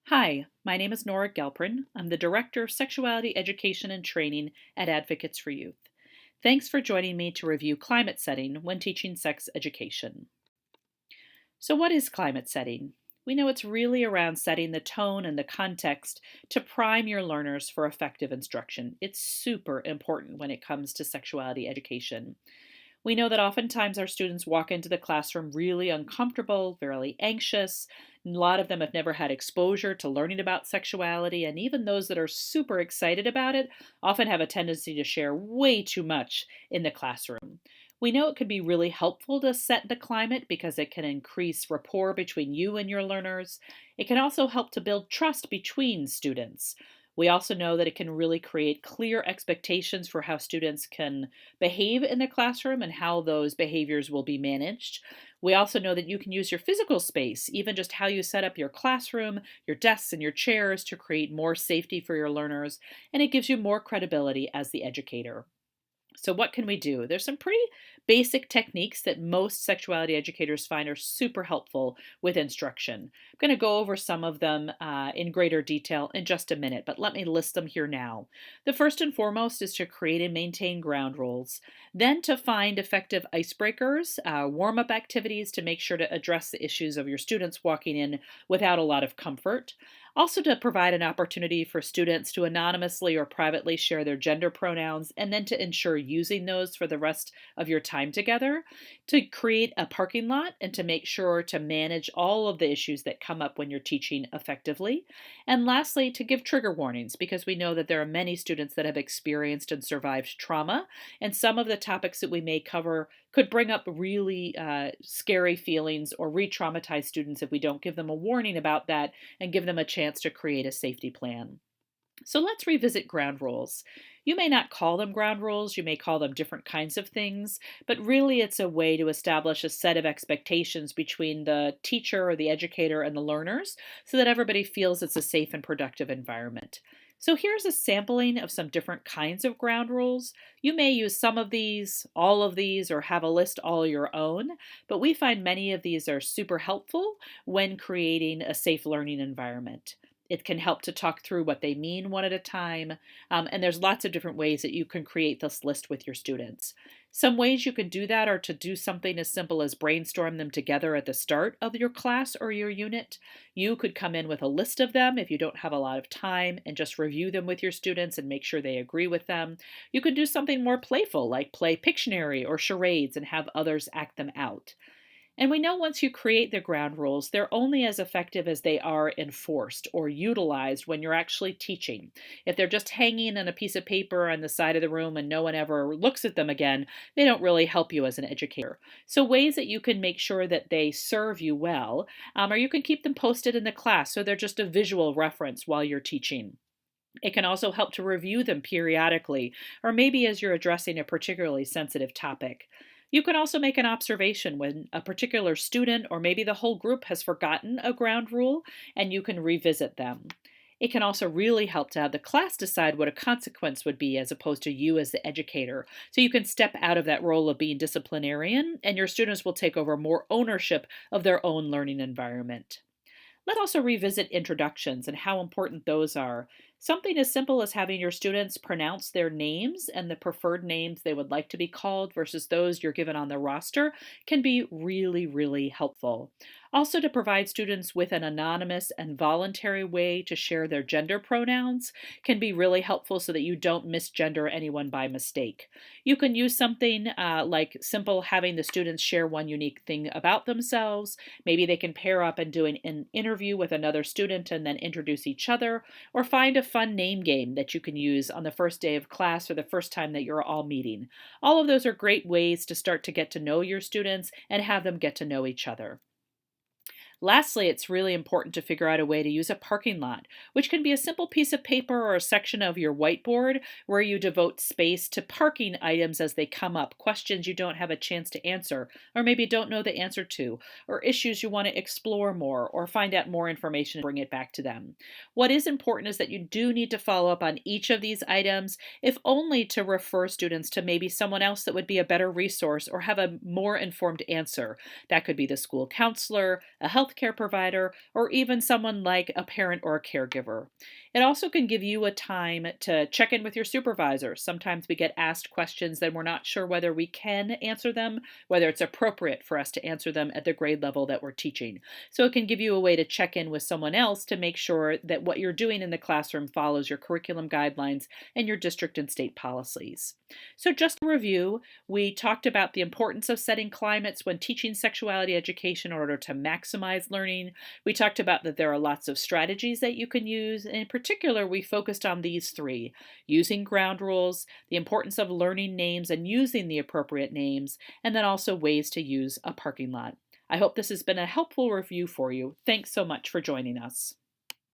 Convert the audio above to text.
Hi, my name is Nora Gelprin. I'm the Director of Sexuality Education and Training at Advocates for Youth. Thanks for joining me to review climate setting when teaching sex education. So, what is climate setting? We know it's really around setting the tone and the context to prime your learners for effective instruction. It's super important when it comes to sexuality education. We know that oftentimes our students walk into the classroom really uncomfortable, very anxious. A lot of them have never had exposure to learning about sexuality, and even those that are super excited about it often have a tendency to share way too much in the classroom. We know it can be really helpful to set the climate because it can increase rapport between you and your learners. It can also help to build trust between students. We also know that it can really create clear expectations for how students can behave in the classroom and how those behaviors will be managed. We also know that you can use your physical space, even just how you set up your classroom, your desks, and your chairs to create more safety for your learners, and it gives you more credibility as the educator. So, what can we do? There's some pretty basic techniques that most sexuality educators find are super helpful with instruction. I'm going to go over some of them in greater detail in just a minute, but let me list them here now. The first and foremost is to create and maintain ground rules, then to find effective icebreakers, warm up activities to make sure to address the issues of your students walking in without a lot of comfort. Also, to provide an opportunity for students to anonymously or privately share their gender pronouns, and then to ensure using those for the rest of your time together. To create a parking lot and to make sure to manage all of the issues that come up when you're teaching effectively. And lastly, to give trigger warnings because we know that there are many students that have experienced and survived trauma, and some of the topics that we may cover could bring up really scary feelings or re traumatize students if we don't give them a warning about that and give them a chance to create a safety plan. So let's revisit ground rules. You may not call them ground rules, you may call them different kinds of things, but really it's a way to establish a set of expectations between the teacher or the educator and the learners so that everybody feels it's a safe and productive environment. So here's a sampling of some different kinds of ground rules. You may use some of these, all of these, or have a list all your own, but we find many of these are super helpful when creating a safe learning environment. It can help to talk through what they mean one at a time. And there's lots of different ways that you can create this list with your students. Some ways you can do that are to do something as simple as brainstorm them together at the start of your class or your unit. You could come in with a list of them if you don't have a lot of time and just review them with your students and make sure they agree with them. You could do something more playful like play Pictionary or charades and have others act them out. And we know once you create the ground rules, they're only as effective as they are enforced or utilized when you're actually teaching. If they're just hanging on a piece of paper on the side of the room and no one ever looks at them again, they don't really help you as an educator. So, ways that you can make sure that they serve you well, or you can keep them posted in the class so they're just a visual reference while you're teaching. It can also help to review them periodically, or maybe as you're addressing a particularly sensitive topic. You can also make an observation when a particular student or maybe the whole group has forgotten a ground rule, and you can revisit them. It can also really help to have the class decide what a consequence would be as opposed to you as the educator. So you can step out of that role of being disciplinarian, and your students will take over more ownership of their own learning environment. Let's also revisit introductions and how important those are. Something as simple as having your students pronounce their names and the preferred names they would like to be called versus those you're given on the roster can be really, really helpful. Also, to provide students with an anonymous and voluntary way to share their gender pronouns can be really helpful so that you don't misgender anyone by mistake. You can use something like simple having the students share one unique thing about themselves. Maybe they can pair up and do an interview with another student and then introduce each other, or find a fun name game that you can use on the first day of class or the first time that you're all meeting. All of those are great ways to start to get to know your students and have them get to know each other. Lastly, it's really important to figure out a way to use a parking lot, which can be a simple piece of paper or a section of your whiteboard where you devote space to parking items as they come up, questions you don't have a chance to answer, or maybe don't know the answer to, or issues you want to explore more or find out more information and bring it back to them. What is important is that you do need to follow up on each of these items, if only to refer students to maybe someone else that would be a better resource or have a more informed answer. That could be the school counselor, a health healthcare provider, or even someone like a parent or a caregiver. It also can give you a time to check in with your supervisor. Sometimes we get asked questions that we're not sure whether we can answer them, whether it's appropriate for us to answer them at the grade level that we're teaching. So it can give you a way to check in with someone else to make sure that what you're doing in the classroom follows your curriculum guidelines and your district and state policies. So just to review, we talked about the importance of setting climates when teaching sexuality education in order to maximize learning. We talked about that there are lots of strategies that you can use. In particular, we focused on these three: using ground rules, the importance of learning names and using the appropriate names, and then also ways to use a parking lot. I hope this has been a helpful review for you. Thanks so much for joining us.